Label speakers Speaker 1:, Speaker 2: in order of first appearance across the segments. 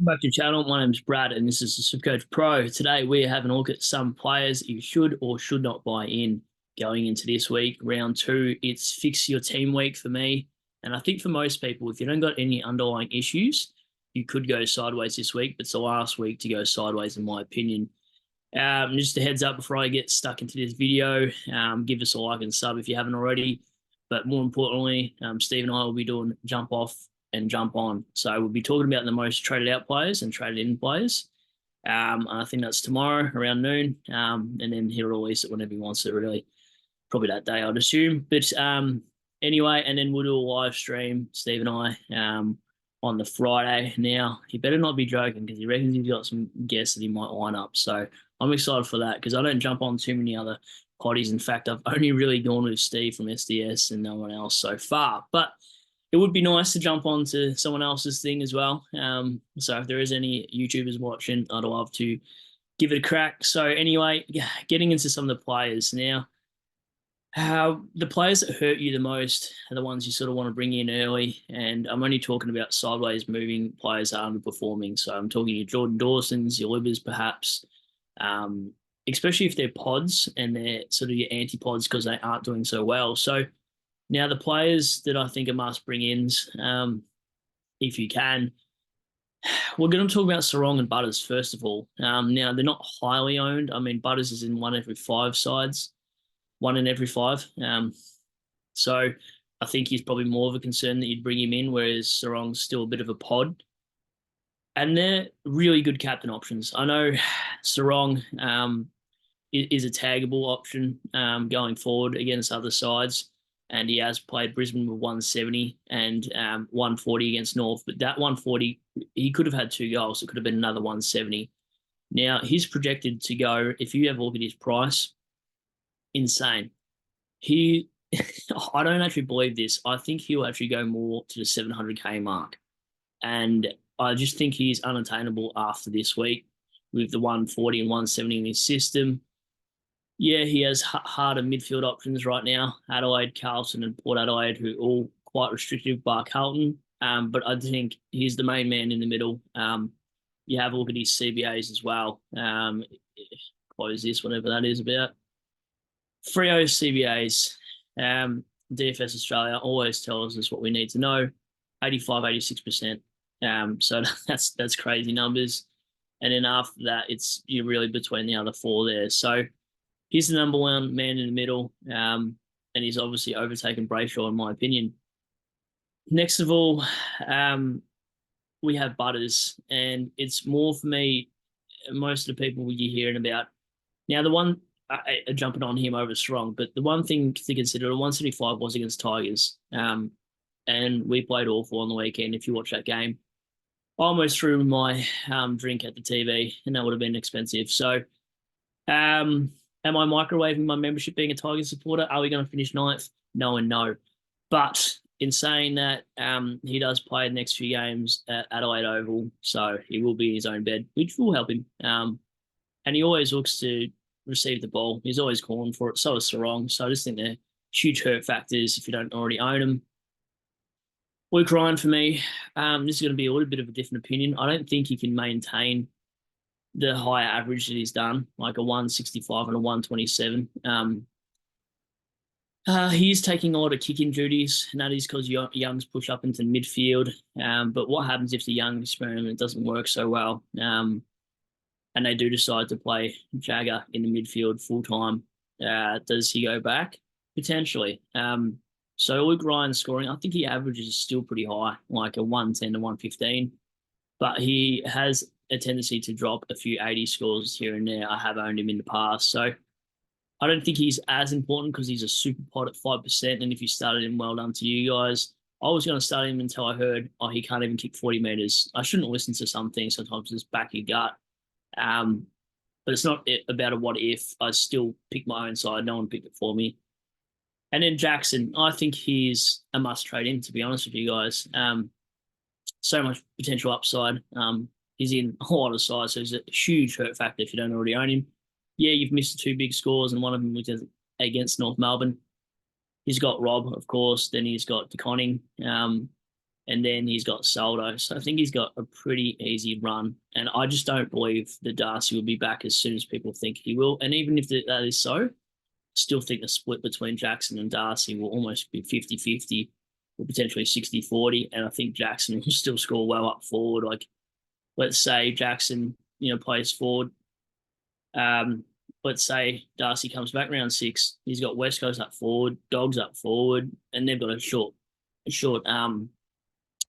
Speaker 1: Back to the channel. My name's Brad, and this is the SuperCoach Pro. Today, we're having a look at some players you should or should not buy in going into this week. Round two, it's fix your team week for me. And I think for most people, if you don't got any underlying issues, you could go sideways this week, but it's the last week to go sideways, in my opinion. Just a heads up before I get stuck into this video, give us a like and sub if you haven't already. But more importantly, Steve and I will be doing jump off and jump on. So we'll be talking about the most traded out players and traded in players. And I think that's tomorrow around noon. And then he'll release it whenever he wants it, really. Probably that day, I'd assume. But anyway, and then we'll do a live stream, Steve and I, on the Friday. Now, he better not be joking because he reckons he's got some guests that he might line up. So I'm excited for that because I don't jump on too many other potties. In fact, I've only really gone with Steve from SDS and no one else so far. But it would be nice to jump onto someone else's thing as well. So if there is any YouTubers watching, I'd love to give it a crack. So anyway, getting into some of the players now. The players that hurt you the most are the ones you sort of want to bring in early. And I'm only talking about sideways moving players that are underperforming. So I'm talking your Jordan Dawsons, your Libbers perhaps, especially if they're pods and they're sort of your anti-pods because they aren't doing so well. So now, the players that I think are must bring ins, if you can, we're going to talk about Sarong and Butters first of all. Now, they're not highly owned. I mean, Butters is in one every five sides, one in every five. So I think he's probably more of a concern that you'd bring him in, whereas Sarong's still a bit of a pod. And they're really good captain options. I know Sarong is a taggable option going forward against other sides. And he has played Brisbane with 170 and 140 against North. But that 140, he could have had 2 goals. It could have been another 170. Now, he's projected to go, if you have a look at his price, insane. I don't actually believe this. I think he'll actually go more to the 700K mark. And I just think he's unattainable after this week with the 140 and 170 in his system. Yeah, he has harder midfield options right now. Adelaide, Carlton, and Port Adelaide, who are all quite restrictive, bar Carlton. But I think he's the main man in the middle. You have a look at his CBAs as well. Close this, whatever that is about. Freo CBAs. DFS Australia always tells us what we need to know. 85, 86%. So that's crazy numbers. And then after that, you're really between the other four there. So he's the number one man in the middle, and he's obviously overtaken Brayshaw, in my opinion. Next of all, we have Butters, and it's more for me, most of the people you're hearing about. Now, the one, jumping on him over Strong, but the one thing to consider, the 175 was against Tigers, and we played awful on the weekend, if you watch that game. I almost threw my drink at the TV, and that would have been expensive. So, am I microwaving my membership being a Tigers supporter? Are we going to finish ninth? No and no. But in saying that, he does play the next few games at Adelaide Oval, so he will be in his own bed, which will help him. And he always looks to receive the ball. He's always calling for it. So is Sarong. So I just think they're huge hurt factors if you don't already own them. Luke Ryan, for me, this is going to be a little bit of a different opinion. I don't think he can maintain the higher average that he's done, like a 165 and a 127. He is taking a lot of kicking duties, and that is because Young's push up into midfield. But what happens if the Young experiment doesn't work so well, and they do decide to play Jagger in the midfield full time? Does he go back? Potentially. So Luke Ryan's scoring, I think he averages still pretty high, like a 110 to 115. But he has a tendency to drop a few 80 scores here and there. I have owned him in the past. So I don't think he's as important because he's a super pod at 5%. And if you started him, well done to you guys. I was going to start him until I heard, he can't even kick 40 meters. I shouldn't listen to some things. Sometimes it's back your gut. But it's not about a what if. I still pick my own side. No one picked it for me. And then Jackson, I think he's a must trade in, to be honest with you guys. So much potential upside. He's in a lot of size, so he's a huge hurt factor if you don't already own him. Yeah, you've missed 2 big scores, and one of them was against North Melbourne. He's got Rob, of course. Then he's got DeConning. and then he's got Soldo. So I think he's got a pretty easy run. And I just don't believe that Darcy will be back as soon as people think he will. And even if that is so, I still think the split between Jackson and Darcy will almost be 50-50 or potentially 60-40. And I think Jackson will still score well up forward. Like, let's say Jackson, plays forward. Let's say Darcy comes back round 6. He's got West Coast up forward, Dogs up forward, and they've got a short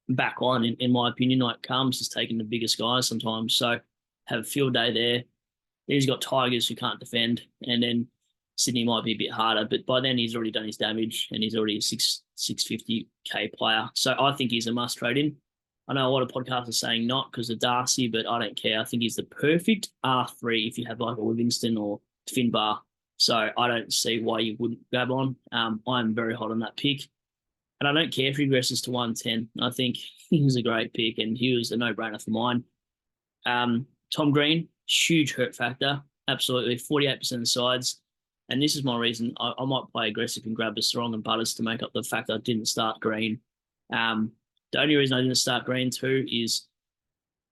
Speaker 1: back line, in my opinion. Like, Combs is taking the biggest guys sometimes. So have a field day there. Then he's got Tigers who can't defend, and then Sydney might be a bit harder, but by then he's already done his damage and he's already a 650K player. So I think he's a must trade in. I know a lot of podcasts are saying not because of Darcy, but I don't care. I think he's the perfect R3 if you have like a Livingston or Finbar. So I don't see why you wouldn't grab on. I'm very hot on that pick. And I don't care if he regresses to 110. I think he was a great pick and he was a no-brainer for mine. Tom Green, huge hurt factor. Absolutely. 48% of the sides. And this is my reason. I might play aggressive and grab a Strong and Butters to make up the fact that I didn't start Green. The only reason I didn't start Green too is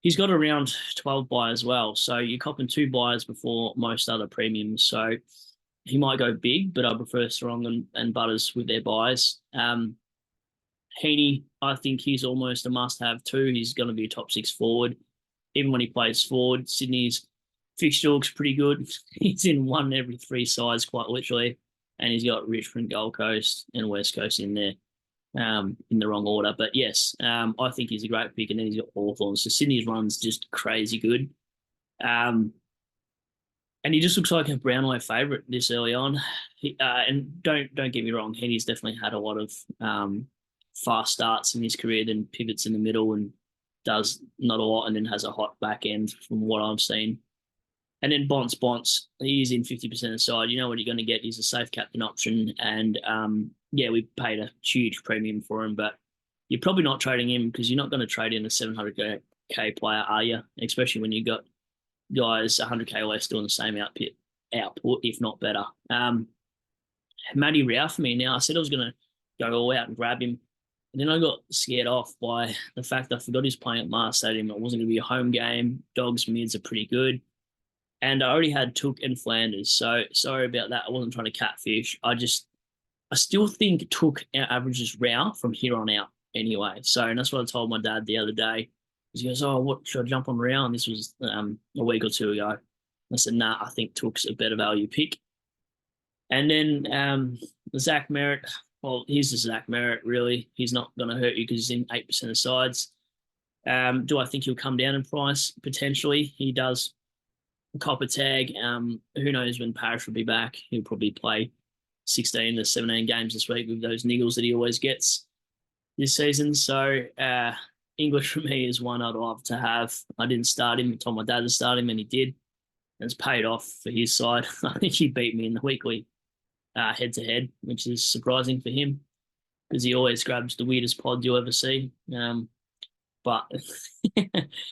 Speaker 1: he's got around 12 buy as well. So you're copping 2 buys before most other premiums. So he might go big, but I prefer Strong and Butters with their buys. Heaney, I think he's almost a must-have too. He's going to be a top 6 forward. Even when he plays forward, Sydney's fixture looks pretty good. He's in 1 every 3 sides, quite literally. And he's got Richmond, Gold Coast, and West Coast in there. In the wrong order. But yes, I think he's a great pick. And then he's got Hawthorn. So Sydney's run's just crazy good. And he just looks like a Brownlow favourite this early on. And don't get me wrong, Heaney's definitely had a lot of fast starts in his career, then pivots in the middle and does not a lot and then has a hot back end from what I've seen. And then Bonts, he's in 50% of the side. You know what you're going to get. He's a safe captain option. And we paid a huge premium for him, but you're probably not trading him because you're not going to trade in a 700K player, are you? Especially when you've got guys 100K less doing the same output, if not better. Matty Rao for me now. I said I was going to go all out and grab him. And then I got scared off by the fact that I forgot he's playing at Mars Stadium. It wasn't going to be a home game. Dogs mids are pretty good. And I already had Took and Flanders. So sorry about that. I wasn't trying to catfish. I still think Took averages Rao from here on out anyway. So, and that's what I told my dad the other day. He goes, oh, what should I jump on Rao? And this was a week or 2 ago. I said, nah, I think Took's a better value pick. And then Zach Merritt, well, he's the Zach Merritt, really. He's not going to hurt you because he's in 8% of sides. Do I think he'll come down in price? Potentially. He does copper tag. Who knows when Parrish will be back? He'll probably play 16 to 17 games this week with those niggles that he always gets this season. So English for me is one I'd love to have. I didn't start him. I told my dad to start him and he did. And it's paid off for his side. I think he beat me in the weekly head-to-head, which is surprising for him because he always grabs the weirdest pod you'll ever see. But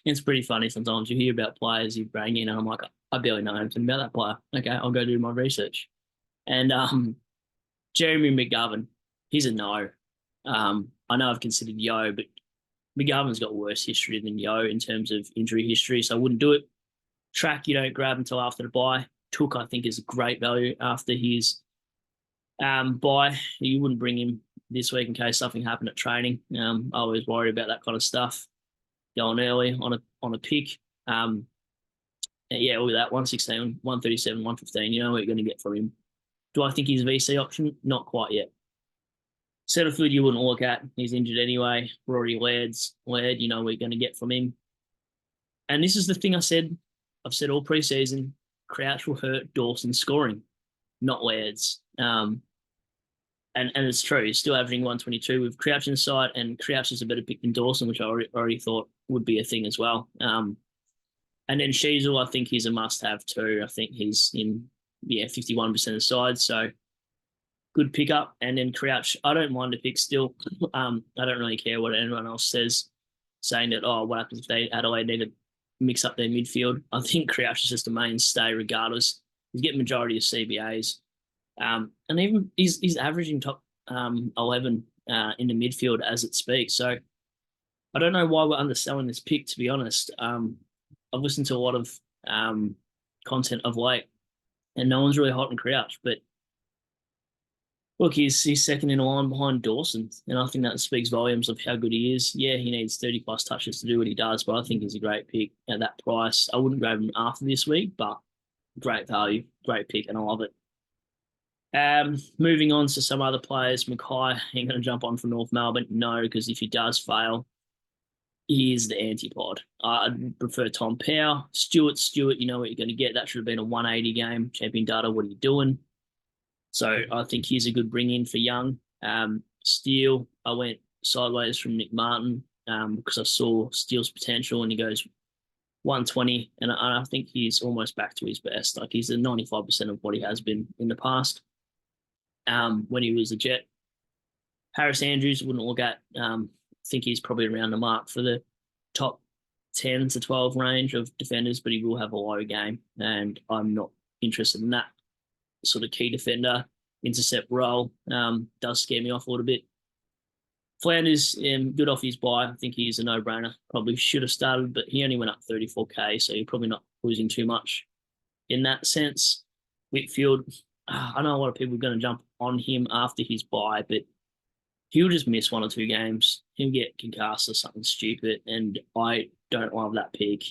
Speaker 1: it's pretty funny sometimes. You hear about players you bring in and I'm like, I barely know anything about that player. Okay, I'll go do my research. And Jeremy McGovern, he's a no. I know I've considered Yo, but McGovern's got worse history than Yo in terms of injury history, so I wouldn't do it. Track, you don't grab until after the bye. Took, I think, is a great value after his bye. You wouldn't bring him this week in case something happened at training. I always worry about that kind of stuff going early on a pick. Look at that, 116, 137, 115. You know what you're going to get from him. Do I think he's a VC option? Not quite yet. Setterfield you wouldn't look at. He's injured anyway. Rory Laird, you know what you're going to get from him. And this is the thing I've said all preseason, Crouch will hurt Dawson's scoring, not Laird's. And it's true. He's still averaging 122 with Crouch inside, and Crouch is a better pick than Dawson, which I already thought would be a thing as well. And then Sheasel, I think he's a must-have too. I think he's in 51% of the side, so good pickup. And then Crouch, I don't mind a pick still. I don't really care what anyone else says, saying that, what happens if Adelaide need to mix up their midfield. I think Crouch is just a mainstay regardless. He's getting majority of CBAs. And even he's averaging top 11 in the midfield as it speaks. So I don't know why we're underselling this pick, to be honest. I've listened to a lot of content of late, and no one's really hot and crouch. But look, he's second in line behind Dawson, and I think that speaks volumes of how good he is. Yeah, he needs 30 plus touches to do what he does, but I think he's a great pick at that price. I wouldn't grab him after this week, but great value, great pick, and I love it. Moving on to some other players, Mackay ain't going to jump on for North Melbourne. No, because if he does fail, he is the antipod. I'd prefer Tom Powell. Stewart, you know what you're going to get. That should have been a 180 game. Champion Data, what are you doing? So I think he's a good bring in for Young. Steele, I went sideways from Nick Martin because I saw Steele's potential, and he goes 120, and I think he's almost back to his best. Like, he's at 95% of what he has been in the past when he was a Jet. Harris Andrews wouldn't look at. I think he's probably around the mark for the top 10 to 12 range of defenders, but he will have a low game, and I'm not interested in that sort of key defender intercept role. Does scare me off a little bit. Flanders, good off his bye. I think he's a no-brainer. Probably should have started, but he only went up 34K, so you're probably not losing too much in that sense. Whitfield, I know a lot of people are going to jump on him after his bye, but he'll just miss 1 or 2 games. He'll get concussed or something stupid, and I don't love that pick.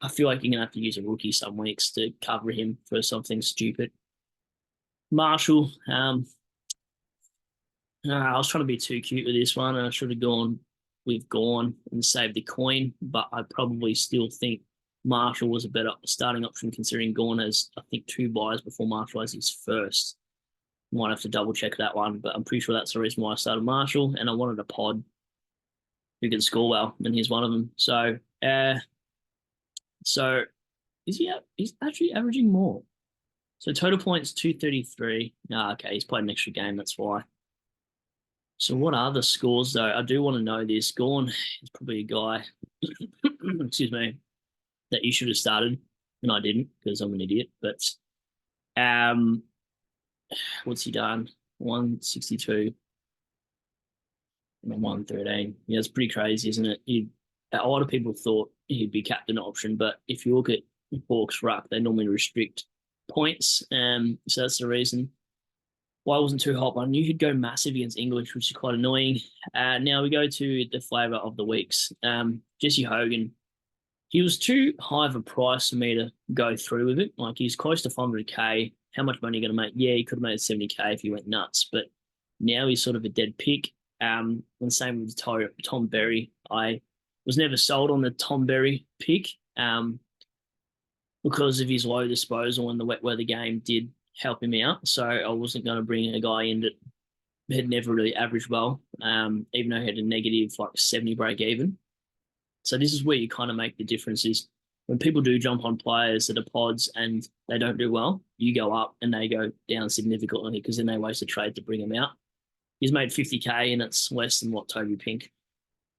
Speaker 1: I feel like you're going to have to use a rookie some weeks to cover him for something stupid. Marshall, I was trying to be too cute with this one, and I should have gone with Gawn and saved the coin, but I probably still think Marshall was a better starting option, considering Gawn has, I think, 2 buys before Marshall has his first. Might have to double check that one, but I'm pretty sure that's the reason why I started Marshall, and I wanted a pod who can score well, and he's one of them. So he's actually averaging more. So total points 233. Okay, he's played an extra game, that's why. So what are the scores though? I do want to know this. Gawn is probably a guy, excuse me, that you should have started, and I didn't because I'm an idiot. But what's he done? 162 and 113. Yeah, it's pretty crazy, isn't it? A lot of people thought he'd be captain option, but if you look at Hawks Ruck, they normally restrict points. So that's the reason why I wasn't too hot. I knew he'd go massive against English, which is quite annoying. Now we go to the flavour of the weeks. Jesse Hogan. He was too high of a price for me to go through with it. Like, he's close to 500K. How much money are you going to make? Yeah, he could have made 70K if he went nuts, but now he's sort of a dead pick. And same with Tom Berry. I was never sold on the Tom Berry pick because of his low disposal, and the wet weather game did help him out. So I wasn't going to bring a guy in that had never really averaged well, even though he had a negative like 70 break even. So this is where you kind of make the difference is when people do jump on players that are pods and they don't do well, you go up and they go down significantly because then they waste a trade to bring him out. He's made 50K, and it's less than what Toby Pink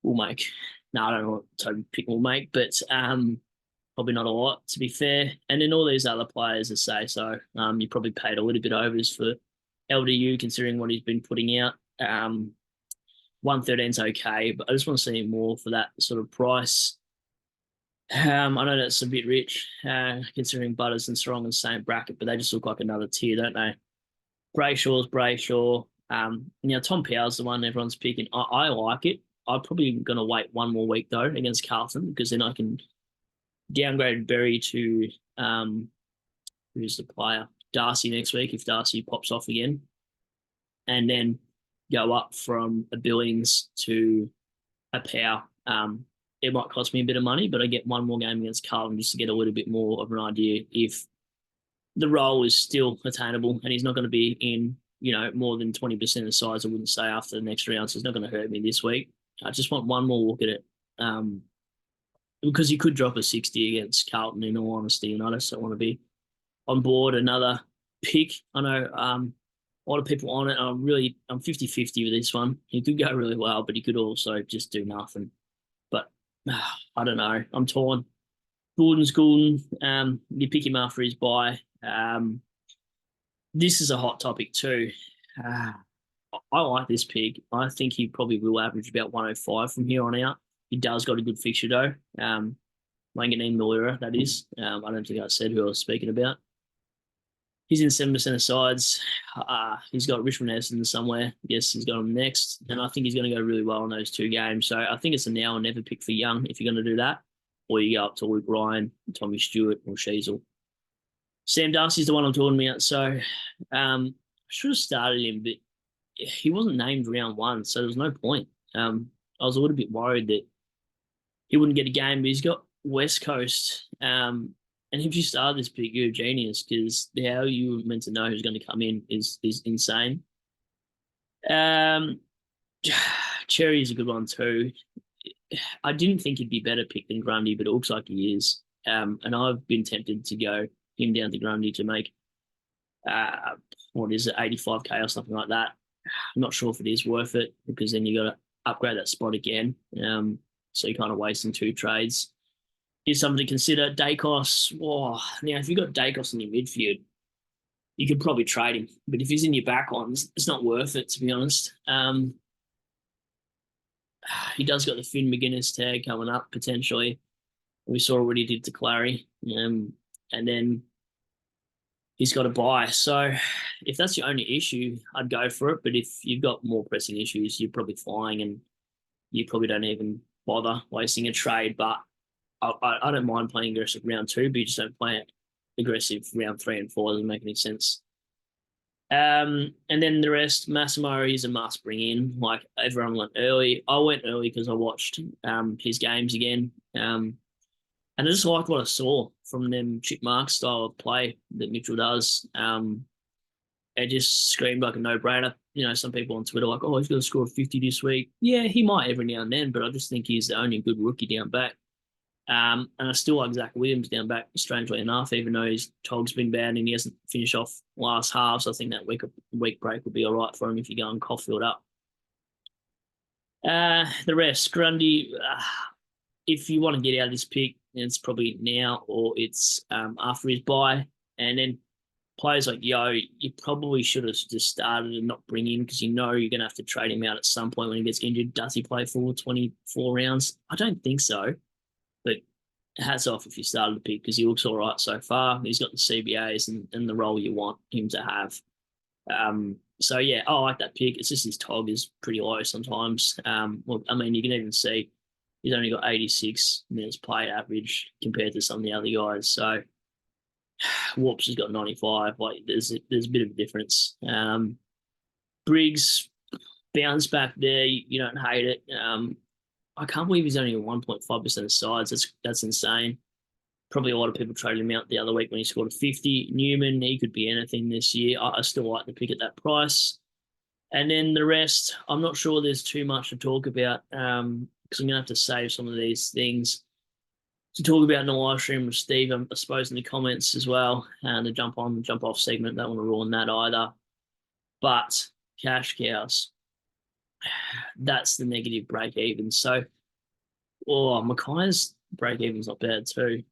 Speaker 1: will make. No, I don't know what Toby Pink will make, but probably not a lot, to be fair. And then all these other players that say so. You probably paid a little bit overs for LDU considering what he's been putting out. 113's okay, but I just want to see more for that sort of price. I know that's a bit rich considering Butters and Strong and same bracket, but they just look like another tier, don't they? Brayshaw's Brayshaw. Tom Powell's the one everyone's picking. I like it. I'm probably going to wait 1 more week, though, against Carlton, because then I can downgrade Berry to who's the player? Darcy next week if Darcy pops off again. And then go up from a Billings to a Power. It might cost me a bit of money, but I get 1 more game against Carlton just to get a little bit more of an idea if the role is still attainable, and he's not going to be in, more than 20% of the size, I wouldn't say, after the next round. So it's not going to hurt me this week. I just want 1 more look at it. Because he could drop a 60 against Carlton, in all honesty, and I just don't want to be on board another pick. I know a lot of people on it. I'm 50-50 with this one. He could go really well, but he could also just do nothing. But I don't know. I'm torn. Gordon's Gordon. You pick him after his bye. This is a hot topic too. I like this pick. I think he probably will average about 105 from here on out. He does got a good fixture though. Wanganeen Malura, that is. I don't think I said who I was speaking about. He's in 7% of sides. He's got Richmond Essendon somewhere. Yes, he's got him next. And I think he's going to go really well in those two games. So I think it's a now or never pick for Young if you're going to do that. Or you go up to Luke Ryan, Tommy Stewart, or Sheasel. Sam Darcy's the one I'm talking about. So I should have started him, but he wasn't named round one. So there was no point. I was a little bit worried that he wouldn't get a game, but he's got West Coast. And if you start this pick, you're a genius because how you were meant to know who's going to come in is insane. Cherry is a good one too. I didn't think he'd be better picked than Grundy, but it looks like he is. And I've been tempted to go him down to Grundy to make, what is it, 85K or something like that. I'm not sure if it is worth it because then you got to upgrade that spot again. So you're kind of wasting two trades. Is something to consider. Dacos, now if you've got Dacos in your midfield, you could probably trade him. But if he's in your back lines, it's not worth it, to be honest. He does got the Finn McGuinness tag coming up, potentially. We saw what he did to Clary. And then he's got a buy. So if that's your only issue, I'd go for it. But if you've got more pressing issues, you're probably flying and you probably don't even bother wasting a trade. But I don't mind playing aggressive round two, but you just don't play it aggressive round 3 and 4. Doesn't make any sense. And then the rest, Massimo is a must bring in. Like everyone went early. I went early because I watched his games again. And I just liked what I saw from them chip mark style of play that Mitchell does. It just screamed like a no-brainer. You know, some people on Twitter are like, oh, he's going to score 50 this week. Yeah, he might every now and then, but I just think he's the only good rookie down back. And I still like Zach Williams down back, strangely enough, even though his tog's been bad and he hasn't finished off last half. So I think that week break will be all right for him if you go and Caulfield up. The rest, Grundy, if you want to get out of this pick, it's probably now or it's after his bye. And then players like Yo, you probably should have just started and not bring in because you know you're going to have to trade him out at some point when he gets injured. Does he play for 24 rounds? I don't think so. But hats off if you started the pick because he looks all right so far. He's got the CBAs and the role you want him to have. So, yeah, I like that pick. It's just his TOG is pretty low sometimes. Well, I mean, you can even see he's only got 86 minutes played average compared to some of the other guys. So, Warps has got 95. Like, there's a bit of a difference. Briggs, bounce back there. You don't hate it. I can't believe he's only 1.5% of sides. That's insane. Probably a lot of people traded him out the other week when he scored a 50. Newman, he could be anything this year. I still like the pick at that price. And then the rest, I'm not sure there's too much to talk about because I'm going to have to save some of these things to talk about in the live stream with Steve, I suppose, in the comments as well. And the jump on, jump off segment, don't want to ruin that either. But cash cows, that's the negative break even. So, Mackay's break even's not bad too.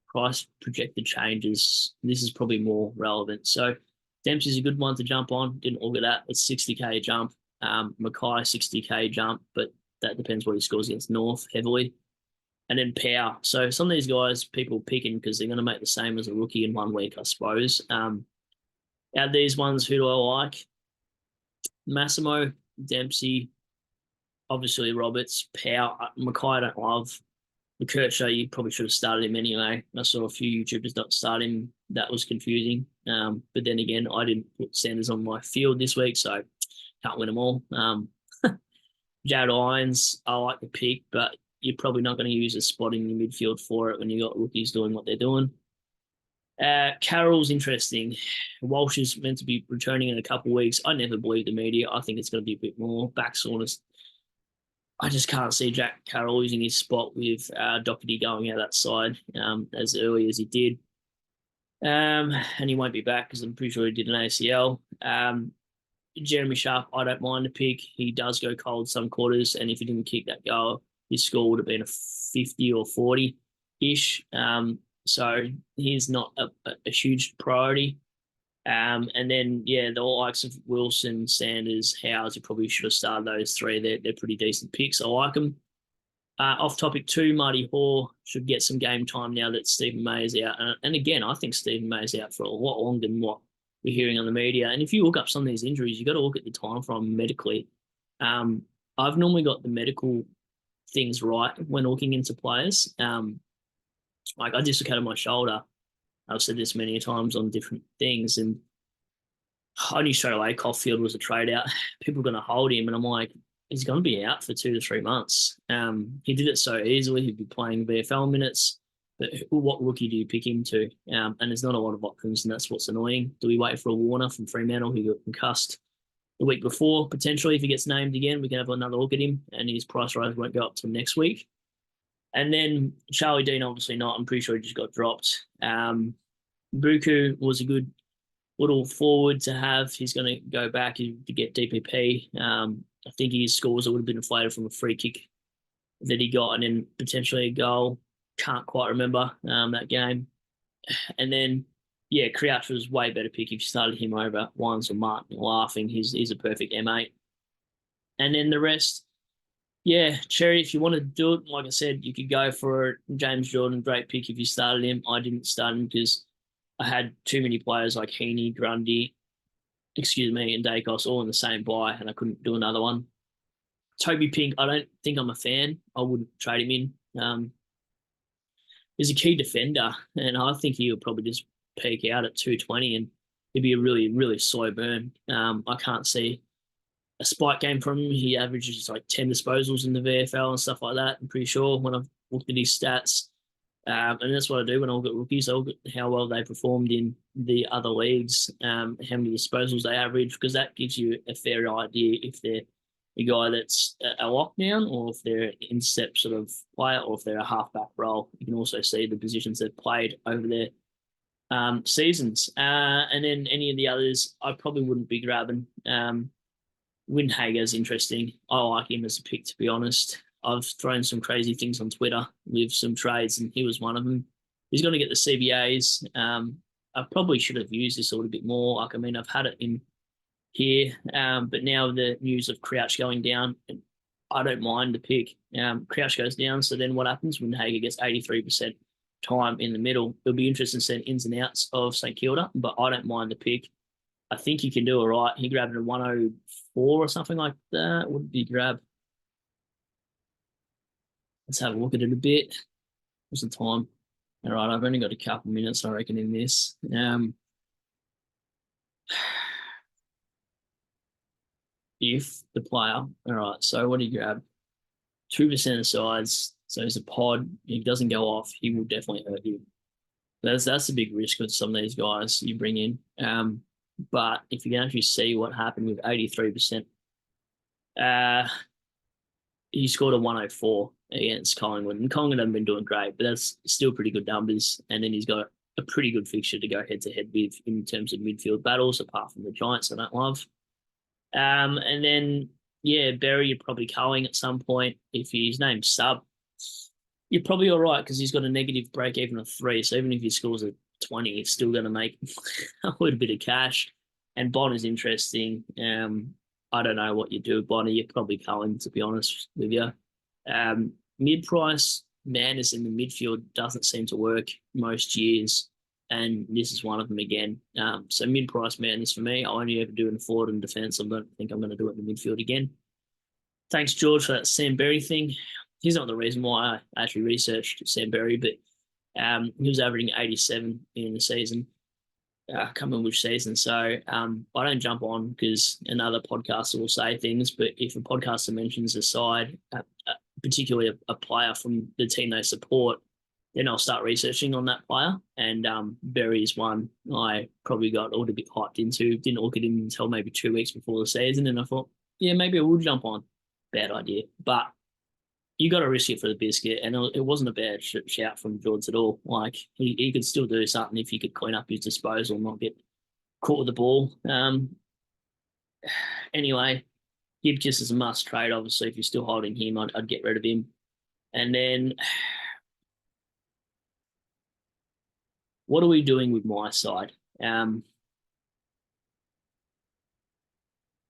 Speaker 1: Price projected changes. This is probably more relevant. So, Dempsey's a good one to jump on. Didn't look at that. It's 60K jump. Mackay 60K jump, but that depends what he scores against North heavily. And then Power. So some of these guys, people picking because they're going to make the same as a rookie in 1 week, I suppose. Out of these ones, who do I like? Massimo, Dempsey, obviously Roberts, Power. Mackay I don't love. McKercher, you probably should have started him anyway. I saw a few YouTubers not start him. That was confusing. But then again, I didn't put Sanders on my field this week, so can't win them all. Jared Irons, I like the pick, but you're probably not going to use a spot in your midfield for it when you've got rookies doing what they're doing. Carroll's interesting. Walsh is meant to be returning in a couple of weeks. I never believe the media. I think it's going to be a bit more back soreness. I just can't see Jack Carroll losing his spot with Doherty going out that side as early as he did. And he won't be back because I'm pretty sure he did an ACL. Jeremy Sharp, I don't mind the pick. He does go cold some quarters, and if he didn't kick that goal, his score would have been a 50 or 40-ish. So he's not a huge priority. And then, yeah, the likes of Wilson, Sanders, Howes, you probably should have started those three. They're pretty decent picks. I like them. Off topic two, Marty Hoare should get some game time now that Stephen May is out. And again, I think Stephen May is out for a lot longer than what we're hearing on the media. And if you look up some of these injuries, you've got to look at the time from medically. I've normally got the medical things right when looking into players. Like I dislocated my shoulder. I've said this many times on different things, and I knew straight away Caulfield was a trade out. People are going to hold him, and I'm like, he's going to be out for 2 to 3 months. He did it so easily. He'd be playing VFL minutes. But what rookie do you pick him to? And there's not a lot of options, and that's what's annoying. Do we wait for a Warner from Fremantle who got concussed the week before? Potentially, if he gets named again, we can have another look at him, and his price rise won't go up till next week. And then Charlie Dean, obviously not. I'm pretty sure he just got dropped. Buku was a good little forward to have. He's going to go back to get DPP. I think his scores would have been inflated from a free kick that he got and then potentially a goal. Can't quite remember that game. And then, yeah, Crouch was way better pick if you started him over Wines or Martin. Laughing, he's a perfect M8. And then the rest, yeah, Cherry, if you want to do it, like I said, you could go for James Jordan, great pick if you started him. I didn't start him because I had too many players like Heaney, Grundy, and Dacos all in the same buy, and I couldn't do another one. Toby Pink, I don't think I'm a fan. I wouldn't trade him in. He's a key defender, and I think he'll probably just peak out at 220, and he'd be a really, really slow burn. I can't see a spike game from him. He averages like 10 disposals in the VFL and stuff like that, I'm pretty sure, when I've looked at his stats. And that's what I do when I look at rookies. I look at how well they performed in the other leagues, how many disposals they average, because that gives you a fair idea if they're a guy that's a lockdown or if they're an intercept sort of player or if they're a halfback role. You can also see the positions they've played over their seasons. And then any of the others, I probably wouldn't be grabbing. Windhager's interesting. I like him as a pick, to be honest. I've thrown some crazy things on Twitter with some trades, and he was one of them. He's going to get the CBAs. I probably should have used this a little bit more. Like, I mean, I've had it in here, but now the news of Crouch going down, I don't mind the pick. Crouch goes down, so then what happens? Windhager gets 83% time in the middle. It'll be interesting to see ins and outs of St Kilda, but I don't mind the pick. I think he can do all right. He grabbed a 104 or something like that. What did he grab? Let's have a look at it a bit. What's the time? All right, I've only got a couple minutes, I reckon, in this. If the player, all right, so what do you grab? 2% of size, so he's a pod. If he doesn't go off, he will definitely hurt you. That's a big risk with some of these guys you bring in. But if you can actually see what happened with 83%, he scored a 104 against Collingwood. And Collingwood haven't been doing great, but that's still pretty good numbers. And then he's got a pretty good fixture to go head-to-head with in terms of midfield battles, apart from the Giants I don't love. And then, yeah, Berry, you're probably culling at some point. If his name's Sub, you're probably all right because he's got a negative break-even of 3. So even if he scores a 20, he's still going to make a little bit of cash. And Bond is interesting. I don't know what you do with Bonnie. You're probably culling, to be honest with you. Mid-price Madness in the midfield doesn't seem to work most years, and this is one of them again. So mid-price Madness for me, I only ever do in forward and defence. I don't think I'm going to do it in the midfield again. Thanks, George, for that Sam Berry thing. He's not the reason why I actually researched Sam Berry, but he was averaging 87 in the season. I can't remember which season. So I don't jump on because another podcaster will say things, but if a podcaster mentions a side, particularly a player from the team they support, then I'll start researching on that player. And Berry is one I probably got a little bit hyped into. Didn't look at him until maybe 2 weeks before the season, and I thought, yeah, maybe I will jump on. Bad idea. But you got to risk it for the biscuit, and it wasn't a bad shout from George at all. Like, he could still do something if he could clean up his disposal, not get caught with the ball. Anyway, Gibkiss is a must trade, obviously. If you're still holding him, I'd get rid of him. And then, what are we doing with my side?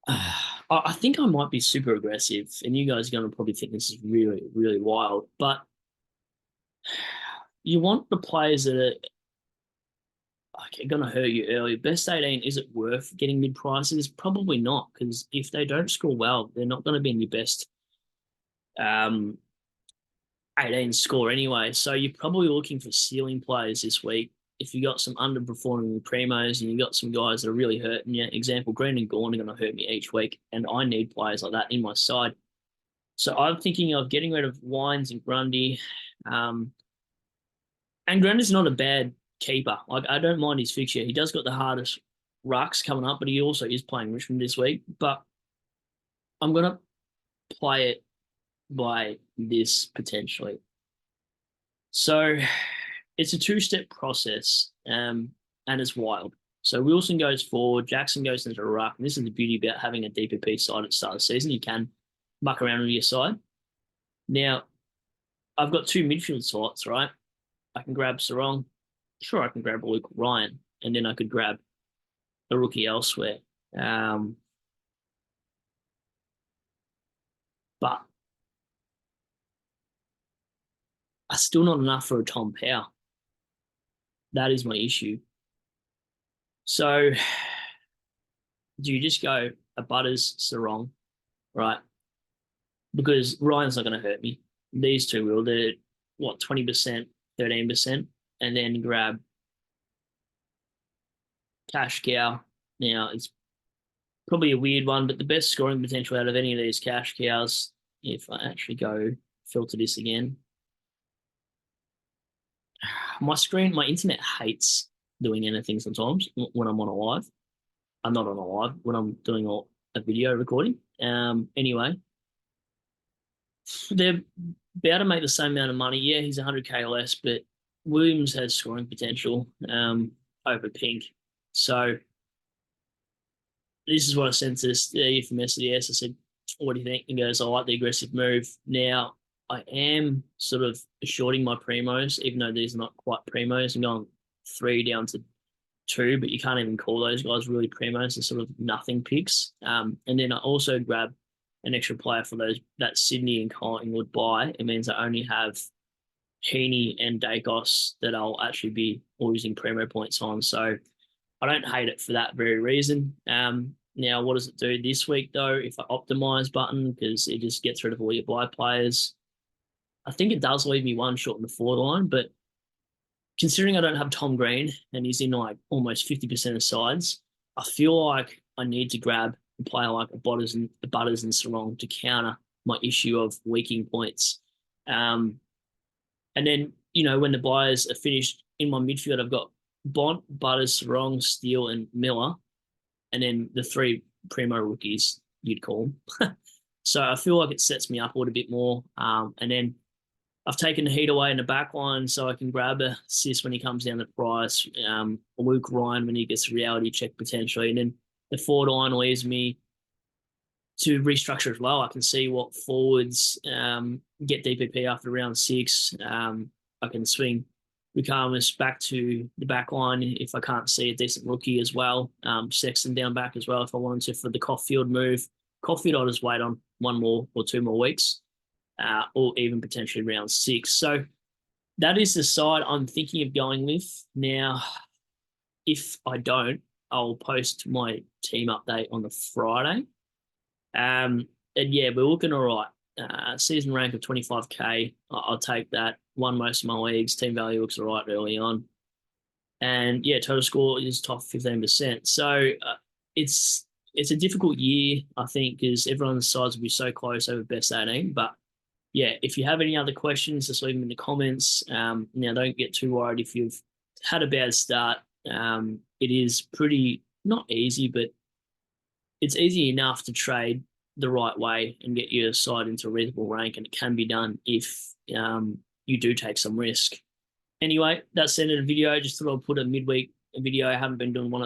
Speaker 1: I think I might be super aggressive, and you guys are going to probably think this is really, really wild. But you want the players that are going to hurt you early. Best 18, is it worth getting mid prices? Probably not, because if they don't score well, they're not going to be in your best um, 18 score anyway. So you're probably looking for ceiling players this week. If you got some underperforming primos and you got some guys that are really hurting you, example, Green and Gawn are going to hurt me each week, and I need players like that in my side. So I'm thinking of getting rid of Wines and Grundy. And Grundy's not a bad keeper. Like, I don't mind his fixture. He does got the hardest rucks coming up, but he also is playing Richmond this week. But I'm going to play it by this potentially. So it's a two-step process, and it's wild. So Wilson goes forward, Jackson goes into the ruck. And this is the beauty about having a DPP side at the start of the season. You can muck around on your side. Now, I've got two midfield slots, right? I can grab Sarong. Sure, I can grab Luke Ryan, and then I could grab a rookie elsewhere. But that's still not enough for a Tom Power. That is my issue. So do you just go a Butters, Sarong, right? Because Ryan's not going to hurt me. These two will. They're, what, 20%, 13%, and then grab Cash Cow. Now, it's probably a weird one, but the best scoring potential out of any of these Cash Cows, if I actually go filter this again, my internet hates doing anything sometimes when I'm on a live. I'm not on a live when I'm doing a video recording. Anyway, they're about to make the same amount of money. Yeah, he's 100K less, but Williams has scoring potential over Pink. So this is what I sent to Steve from SDS. I said, what do you think? He goes, I like the aggressive move. Now, I am sort of shorting my primos, even though these are not quite primos. I'm going 3 down to 2, but you can't even call those guys really primos. They're sort of nothing picks. And then I also grab an extra player for that Sydney and Collingwood buy. It means I only have Heaney and Dacos that I'll actually be losing primo points on. So I don't hate it for that very reason. Now, what does it do this week, though, if I optimize button, because it just gets rid of all your buy players? I think it does leave me one short in the forward line, but considering I don't have Tom Green and he's in like almost 50% of sides, I feel like I need to grab a player like a Butters and Sarong to counter my issue of leaking points. And then, when the buyers are finished in my midfield, I've got Bont, Butters, Sarong, Steele, and Miller, and then the 3 primo rookies, you'd call them. So I feel like it sets me up a little bit more. And then I've taken the heat away in the back line so I can grab a assist when he comes down the price. Luke Ryan when he gets a reality check potentially. And then the forward line leaves me to restructure as well. I can see what forwards get DPP after round 6. I can swing Lucamus back to the back line if I can't see a decent rookie as well. Sexton down back as well if I wanted to for the Caulfield move. Caulfield, I'll just wait on 1 more or 2 more weeks. Or even potentially round 6. So that is the side I'm thinking of going with. Now, if I don't, I'll post my team update on the Friday. And yeah, we're looking all right. Season rank of 25K, I'll take that. Won most of my leagues. Team value looks all right early on. And yeah, total score is top 15%. So it's a difficult year, I think, because everyone's sides will be so close over best 18. But yeah, if you have any other questions, just leave them in the comments. Now, don't get too worried if you've had a bad start. It is pretty, not easy, but it's easy enough to trade the right way and get your side into a reasonable rank, and it can be done if you do take some risk. Anyway, that's the end of the video. Just thought I'd put a midweek video. I haven't been doing one of those